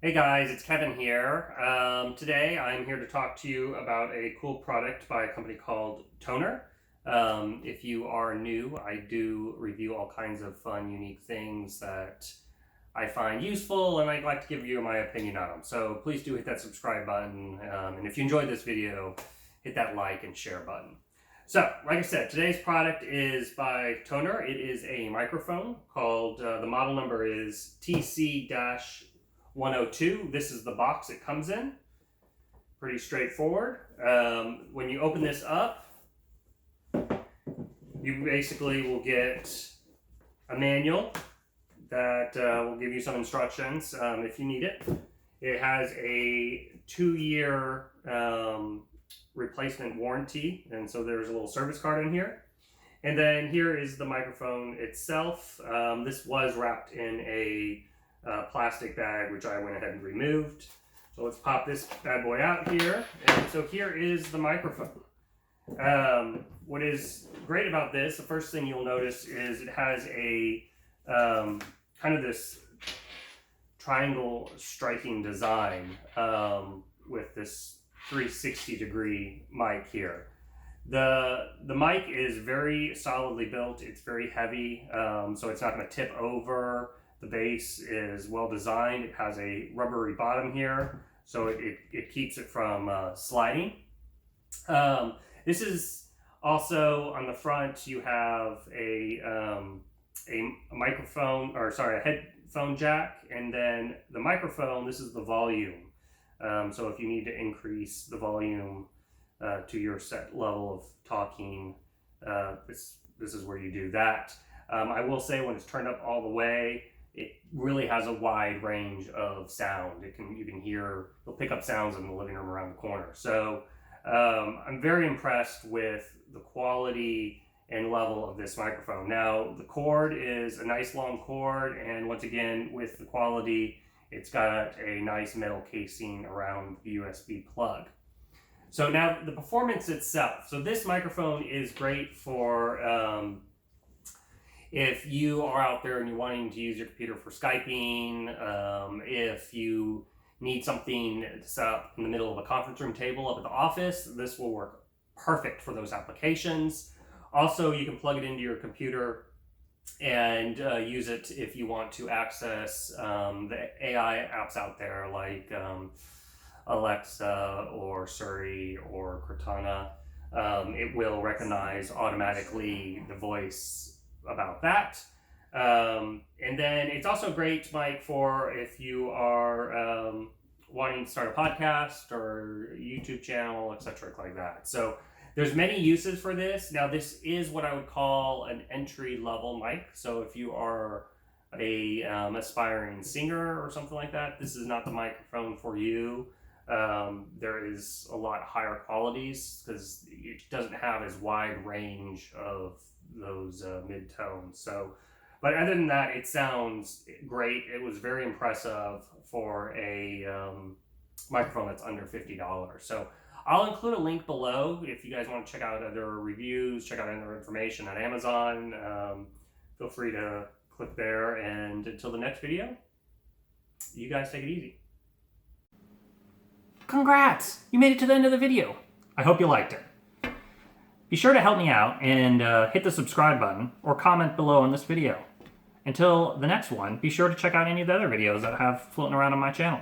Hey guys, it's Kevin here. Today I'm here to talk to you about a cool product by a company called Tonor. If you are new, I do review all kinds of fun, unique things that I find useful, and I'd like to give you my opinion on them. So please do hit that subscribe button, and if you enjoyed this video, hit that like and share button. So, like I said, today's product is by Tonor. It is a microphone called, the model number is TC-1020. This is the box it comes in. Pretty straightforward. When you open this up, you basically will get a manual that will give you some instructions if you need it. It has a 2-year replacement warranty, and so there's a little service card in here. And then here is the microphone itself. This was wrapped in a plastic bag, which I went ahead and removed. So let's pop this bad boy out here. And so here is the microphone. What is great about this, the first thing you'll notice is it has a kind of this triangle striking design with this 360-degree mic here. The mic is very solidly built. It's very heavy, so it's not going to tip over. The base is well designed. It has a rubbery bottom here, so it keeps it from sliding. This is also on the front. You have a microphone, or sorry, a headphone jack, and then the microphone. This is the volume. So if you need to increase the volume to your set level of talking, this is where you do that. I will say when it's turned up all the way, it really has a wide range of sound. You can hear, it'll pick up sounds in the living room around the corner. So I'm very impressed with the quality and level of this microphone. Now the cord is a nice long cord, and once again with the quality, it's got a nice metal casing around the USB plug. So now the performance itself. So this microphone is great for if you are out there and you're wanting to use your computer for Skyping, if you need something to set up in the middle of a conference room table up at the office, this will work perfect for those applications. Also, you can plug it into your computer and use it if you want to access the AI apps out there like Alexa or Siri or Cortana. It will recognize automatically the voice about that. And then it's also great, Mike, for if you are wanting to start a podcast or a YouTube channel, etc. like that. So there's many uses for this. Now this is what I would call an entry-level mic. So if you are a aspiring singer or something like that, this is not the microphone for you. There is a lot higher qualities because it doesn't have as wide range of those mid-tones. So, but other than that, it sounds great. It was very impressive for a microphone that's under $50. So I'll include a link below if you guys want to check out other reviews, check out other information on Amazon. Feel free to click there, and until the next video, you guys take it easy. Congrats! You made it to the end of the video. I hope you liked it. Be sure to help me out and hit the subscribe button or comment below on this video. Until the next one, be sure to check out any of the other videos that I have floating around on my channel.